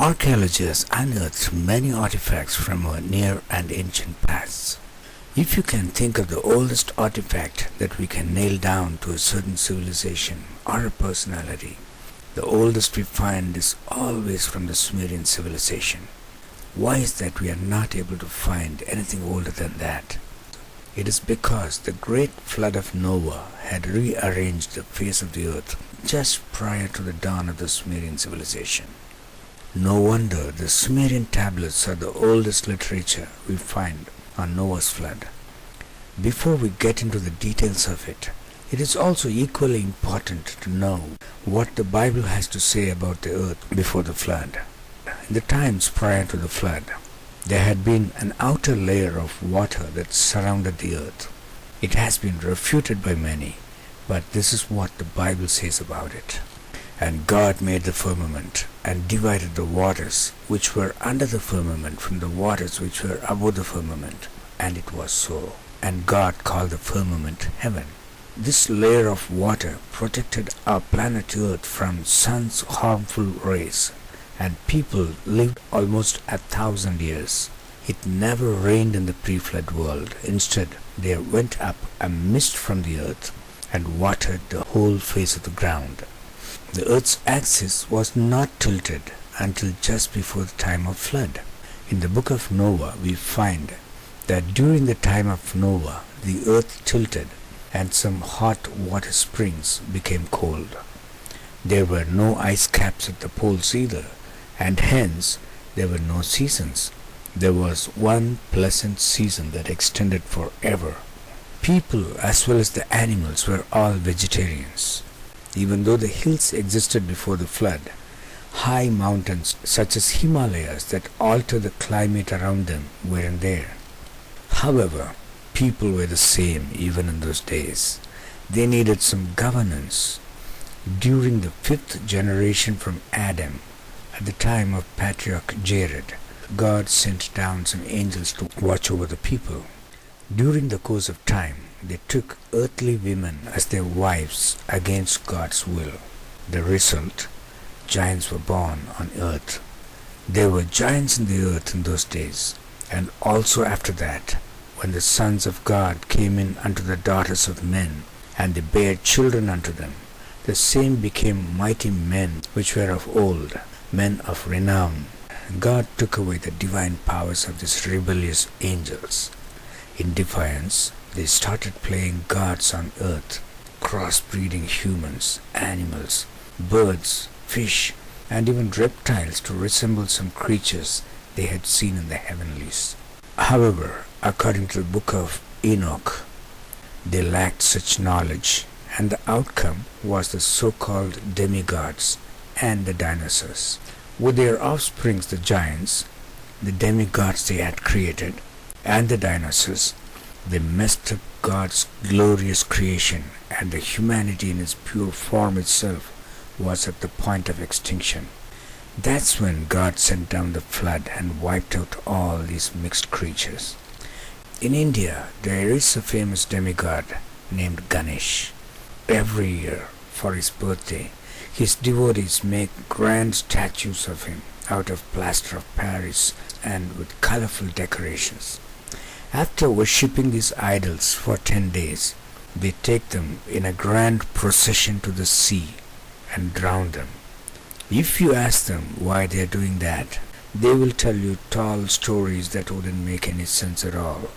Archaeology has unearthed many artifacts from our near and ancient past. If you can think of the oldest artifact that we can nail down to a certain civilization or a personality, the oldest we find is always from the Sumerian civilization. Why is that we are not able to find anything older than that? It is because the great flood of Noah had rearranged the face of the earth just prior to the dawn of the Sumerian civilization. No wonder the Sumerian tablets are the oldest literature we find on Noah's flood. Before we get into the details of it, it is also equally important to know what the Bible has to say about the earth before the flood. In the times prior to the flood, there had been an outer layer of water that surrounded the earth. It has been refuted by many, but this is what the Bible says about it. And God made the firmament and divided the waters which were under the firmament from the waters which were above the firmament. And it was so. And God called the firmament heaven. This layer of water protected our planet Earth from sun's harmful rays, and people lived almost 1,000 years. It never rained in the pre-flood world. Instead, there went up a mist from the earth and watered the whole face of the ground. The earth's axis was not tilted until just before the time of flood. In the book of Noah, we find that during the time of Noah, the earth tilted and some hot water springs became cold. There were no ice caps at the poles either, and hence there were no seasons. There was one pleasant season that extended forever. People as well as the animals were all vegetarians. Even though the hills existed before the flood, high mountains such as Himalayas that alter the climate around them weren't there. However, people were the same even in those days. They needed some governance. During the 5th generation from Adam, at the time of Patriarch Jared, God sent down some angels to watch over the people. During the course of time, they took earthly women as their wives against God's will. The result, giants were born on earth. There were giants in the earth in those days, and also after that, when the sons of God came in unto the daughters of men, and they bare children unto them, the same became mighty men which were of old, men of renown. God took away the divine powers of these rebellious angels. In defiance, they started playing gods on earth, crossbreeding humans, animals, birds, fish, and even reptiles to resemble some creatures they had seen in the heavenlies. However, according to the book of Enoch, they lacked such knowledge, and the outcome was the so-called demigods and the dinosaurs. With their offsprings, the giants, the demigods they had created, and the dinosaurs, they messed up God's glorious creation, and the humanity in its pure form itself was at the point of extinction. That's when God sent down the flood and wiped out all these mixed creatures. In India, there is a famous demigod named Ganesh. Every year, for his birthday, his devotees make grand statues of him out of plaster of Paris and with colorful decorations. After worshipping these idols for 10 days, they take them in a grand procession to the sea and drown them. If you ask them why they are doing that, they will tell you tall stories that wouldn't make any sense at all.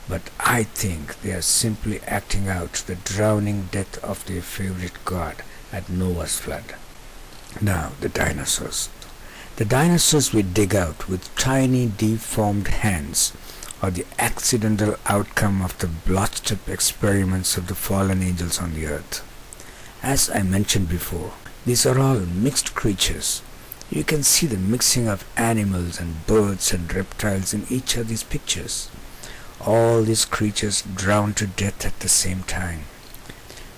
But I think they are simply acting out the drowning death of their favorite god at Noah's flood. Now, the dinosaurs. The dinosaurs we dig out with tiny deformed hands are the accidental outcome of the blotched up experiments of the fallen angels on the earth. As I mentioned before, these are all mixed creatures. You can see the mixing of animals and birds and reptiles in each of these pictures. All these creatures drowned to death at the same time.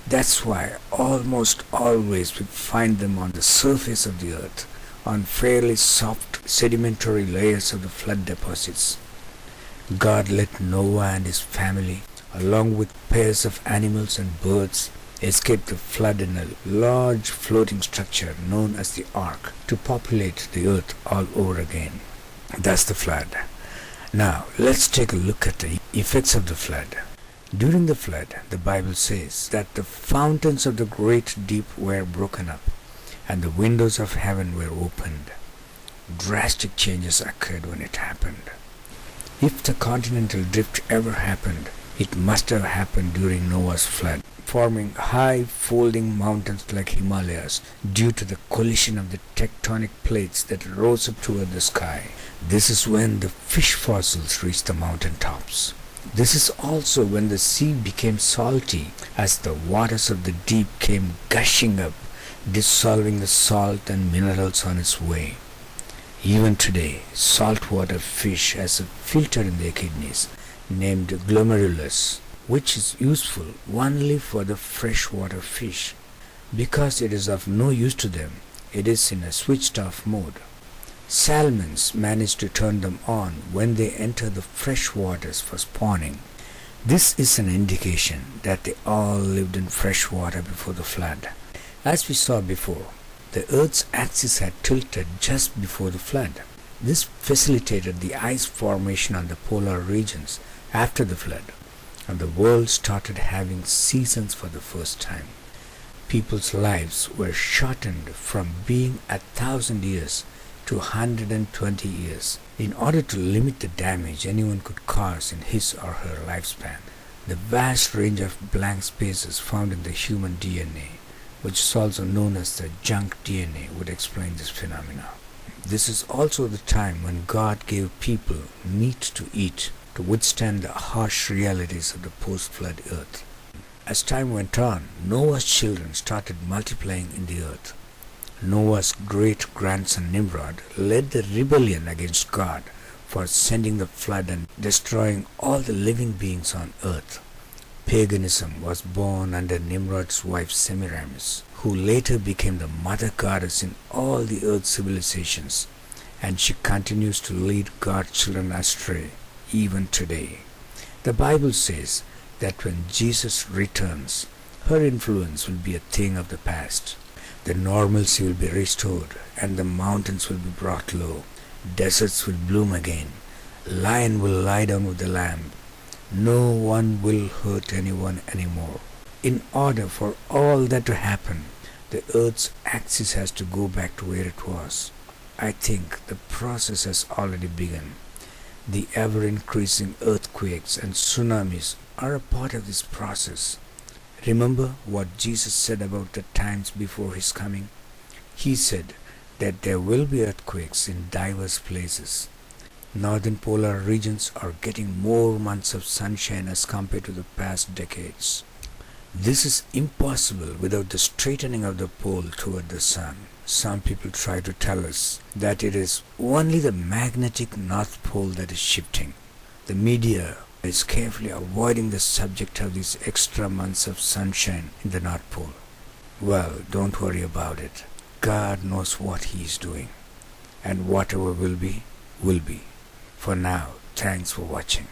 That's why almost always we find them on the surface of the earth, on fairly soft sedimentary layers of the flood deposits. God let Noah and his family, along with pairs of animals and birds, escaped the flood in a large floating structure known as the ark to populate the earth all over again. That's the flood. Now, let's take a look at the effects of the flood. During the flood, the Bible says that the fountains of the great deep were broken up and the windows of heaven were opened. Drastic changes occurred when it happened. If the continental drift ever happened, it must have happened during Noah's flood, forming high folding mountains like Himalayas due to the collision of the tectonic plates that rose up toward the sky. This is when the fish fossils reached the mountain tops. This is also when the sea became salty as the waters of the deep came gushing up, dissolving the salt and minerals on its way. Even today, saltwater fish has a filter in their kidneys named glomerulus, which is useful only for the freshwater fish. Because it is of no use to them, it is in a switched off mode. Salmons manage to turn them on when they enter the fresh waters for spawning. This is an indication that they all lived in fresh water before the flood. As we saw before, the Earth's axis had tilted just before the flood. This facilitated the ice formation on the polar regions after the flood, and the world started having seasons for the first time. People's lives were shortened from being 1,000 years to 120 years in order to limit the damage anyone could cause in his or her lifespan. The vast range of blank spaces found in the human DNA, which is also known as the junk DNA, would explain this phenomena. This is also the time when God gave people meat to eat to withstand the harsh realities of the post-flood earth. As time went on, Noah's children started multiplying in the earth. Noah's great-grandson Nimrod led the rebellion against God for sending the flood and destroying all the living beings on earth. Paganism was born under Nimrod's wife Semiramis, who later became the mother goddess in all the earth's civilizations, and she continues to lead God's children astray even today. The Bible says that when Jesus returns, her influence will be a thing of the past. The normalcy will be restored, and the mountains will be brought low. Deserts will bloom again. Lion will lie down with the lamb. No one will hurt anyone anymore. In order for all that to happen, the Earth's axis has to go back to where it was. I think the process has already begun. The ever-increasing earthquakes and tsunamis are a part of this process. Remember what Jesus said about the times before his coming? He said that there will be earthquakes in diverse places. Northern polar regions are getting more months of sunshine as compared to the past decades. This is impossible without the straightening of the pole toward the sun. Some people try to tell us that it is only the magnetic North Pole that is shifting. The media is carefully avoiding the subject of these extra months of sunshine in the North Pole. Well, don't worry about it. God knows what he is doing. And whatever will be, will be. For now, thanks for watching.